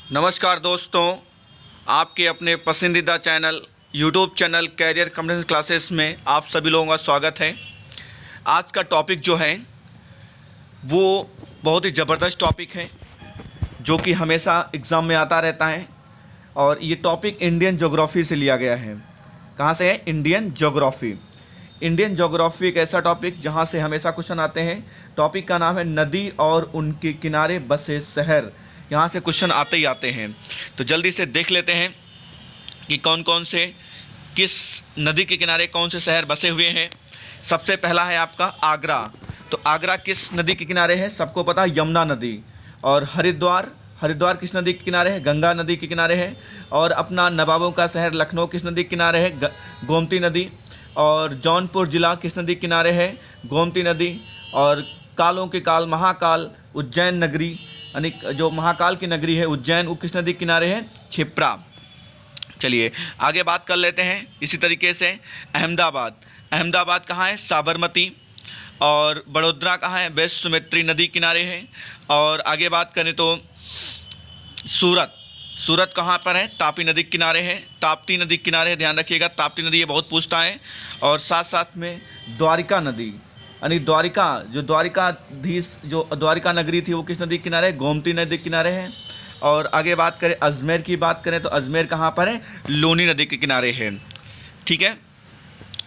नमस्कार दोस्तों, आपके अपने पसंदीदा channel YouTube channel Career Competence Classes में आप सभी लोगों का स्वागत है। आज का टॉपिक जो है वो बहुत ही ज़बरदस्त टॉपिक है जो कि हमेशा एग्ज़ाम में आता रहता है। और ये टॉपिक इंडियन ज्योग्राफी से लिया गया है। कहाँ से है? Indian geography. इंडियन ज्योग्राफी एक ऐसा टॉपिक जहाँ से हमेशा क्वेश्चन आते हैं। टॉपिक का नाम है नदी और उनके किनारे बसे शहर। यहाँ से क्वेश्चन आते ही आते हैं। तो जल्दी से देख लेते हैं कि कौन कौन से किस नदी के किनारे कौन से शहर बसे हुए हैं। सबसे पहला है आपका आगरा। तो आगरा किस नदी के किनारे है? सबको पता है, यमुना नदी। और हरिद्वार किस नदी के किनारे है? गंगा नदी के किनारे है। और अपना नवाबों का शहर लखनऊ किस नदी के किनारे है? गोमती नदी। और जौनपुर ज़िला किस नदी के किनारे है? गोमती नदी। और कालों के काल महाकाल उज्जैन नगरी, यानी जो महाकाल की नगरी है उज्जैन, वो किस नदी के किनारे है? क्षिप्रा। चलिए आगे बात कर लेते हैं। इसी तरीके से अहमदाबाद कहाँ है? साबरमती। और बड़ोदरा कहाँ है? वेस्ट नदी किनारे है। और आगे बात करें तो सूरत कहाँ पर है? तापी नदी के किनारे है। ताप्ती नदी के किनारे है, ध्यान रखिएगा, ताप्ती नदी ये बहुत पूछता है। और साथ साथ में द्वारिका नदी, यानी द्वारिका नगरी थी वो किस नदी के किनारे है? गोमती नदी के किनारे है। और आगे बात करें अजमेर की बात करें तो अजमेर कहाँ पर है? लूनी नदी के किनारे है। ठीक है,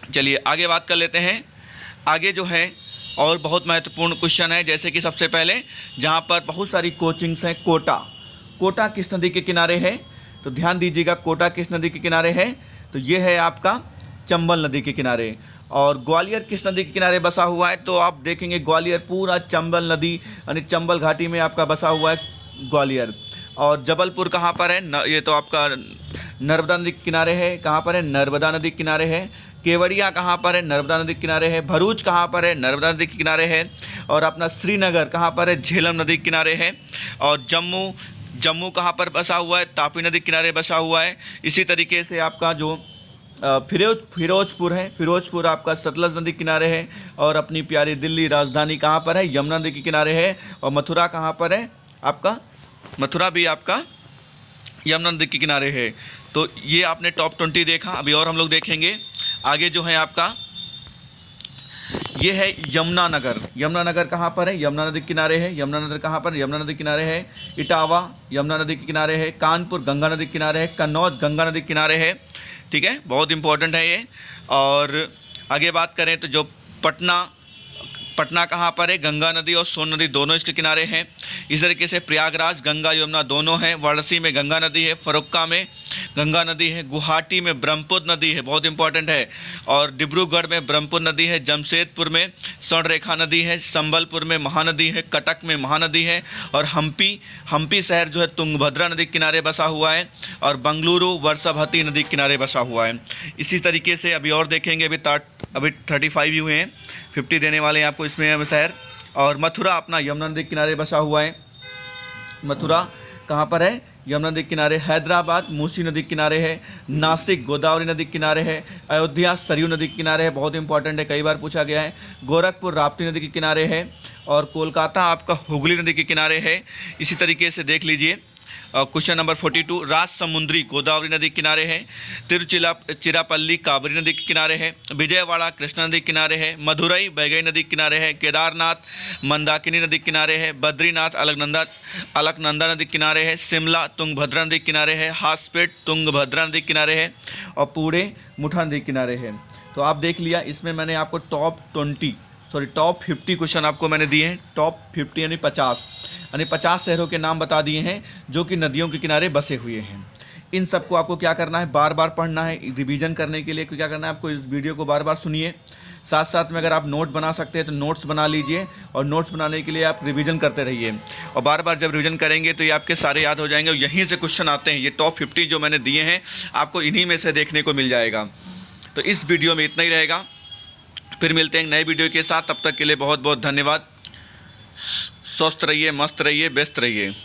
चलिए आगे बात कर लेते हैं। आगे जो है और बहुत महत्वपूर्ण क्वेश्चन है, जैसे कि सबसे पहले जहाँ पर बहुत सारी कोचिंग्स हैं, कोटा किस नदी के किनारे है? तो ध्यान दीजिएगा, कोटा किस नदी के किनारे है? तो ये है आपका चंबल नदी के किनारे। और ग्वालियर किस नदी के किनारे बसा हुआ है? तो आप देखेंगे ग्वालियर पूरा चंबल नदी यानी चंबल घाटी में आपका बसा हुआ है ग्वालियर। और जबलपुर कहाँ पर है? ये तो आपका नर्मदा नदी के किनारे है। कहाँ पर है? नर्मदा नदी के किनारे है। केवड़िया कहाँ पर है? नर्मदा नदी के किनारे है। भरूच कहाँ पर है? नर्मदा नदी के किनारे है। और अपना श्रीनगर कहाँ पर है? झेलम नदी के किनारे है। और जम्मू कहाँ पर बसा हुआ है? तापी नदी के किनारे बसा हुआ है। इसी तरीके से आपका जो फिरोजपुर है, फिरोजपुर आपका सतलज नदी के किनारे है। और अपनी प्यारी दिल्ली राजधानी कहाँ पर है? यमुना नदी के किनारे है। और मथुरा कहाँ पर है? आपका मथुरा भी आपका यमुना नदी के किनारे है। तो ये आपने टॉप 20 देखा। अभी और हम लोग देखेंगे। आगे जो है आपका ये है यमुनानगर कहाँ पर है? यमुना नदी के किनारे है। यमुनानगर कहाँ पर? यमुना नदी के किनारे है। इटावा यमुना नदी के किनारे है। कानपुर गंगा नदी के किनारे है। कन्नौज गंगा नदी के किनारे है। ठीक है, बहुत इंपॉर्टेंट है ये। और आगे बात करें तो जो पटना कहाँ पर है? गंगा नदी और सोन नदी दोनों इसके किनारे हैं। इस तरीके से प्रयागराज गंगा यमुना दोनों हैं। वाराणसी में गंगा नदी है। फरुक्का में गंगा नदी है। गुवाहाटी में ब्रह्मपुत्र नदी है, बहुत इंपॉर्टेंट है। और डिब्रूगढ़ में ब्रह्मपुत्र नदी है। जमशेदपुर में स्वर्णरेखा नदी है। संबलपुर में महानदी है। कटक में महानदी है। और हम्पी शहर जो है तुंगभद्रा नदी के किनारे बसा हुआ है। और बंगलुरु वर्षावती नदी के किनारे बसा हुआ है। इसी तरीके से अभी और देखेंगे। अभी 35 ही हुए हैं, 50 देने वाले हैं आपको इसमें शहर। और मथुरा अपना यमुना नदी के किनारे बसा हुआ है। मथुरा कहाँ पर है? यमुना नदी के किनारे। हैदराबाद मूसी नदी के किनारे है। नासिक गोदावरी नदी के किनारे है। अयोध्या सरयू नदी के किनारे है, बहुत इंपॉर्टेंट है, कई बार पूछा गया है। गोरखपुर राप्ती नदी के किनारे है। और कोलकाता आपका हुगली नदी के किनारे है। इसी तरीके से देख लीजिए क्वेश्चन नंबर 42, राजसमुंद्री गोदावरी नदी के किनारे है। तिरुचिरापल्ली कावेरी नदी के किनारे है। विजयवाड़ा कृष्णा नदी के किनारे है। मदुरई बैगई नदी के किनारे है। केदारनाथ मंदाकिनी नदी के किनारे है। बद्रीनाथ अलकनंदा नदी के किनारे है। शिमला तुंगभद्रा नदी के किनारे है। हासपेट तुंगभद्रा नदी के किनारे है। और पुणे मुठा नदी के किनारे है। तो आप देख लिया, इसमें मैंने आपको टॉप 50 क्वेश्चन आपको मैंने दिए हैं। टॉप 50 यानी 50 शहरों के नाम बता दिए हैं जो कि नदियों के किनारे बसे हुए हैं। इन सबको आपको क्या करना है? बार बार पढ़ना है। रिवीजन करने के लिए क्या करना है आपको? इस वीडियो को बार बार सुनिए। साथ साथ में अगर आप नोट बना सकते हैं तो नोट्स बना लीजिए। और नोट्स बनाने के लिए आप रिवीजन करते रहिए। और बार बार जब रिवीजन करेंगे तो ये आपके सारे याद हो जाएंगे। और यहीं से क्वेश्चन आते हैं। ये टॉप 50 जो मैंने दिए हैं आपको इन्हीं में से देखने को मिल जाएगा। तो इस वीडियो में इतना ही रहेगा। फिर मिलते हैं नए वीडियो के साथ। तब तक के लिए बहुत बहुत धन्यवाद। स्वस्थ रहिए, मस्त रहिए, व्यस्त रहिए।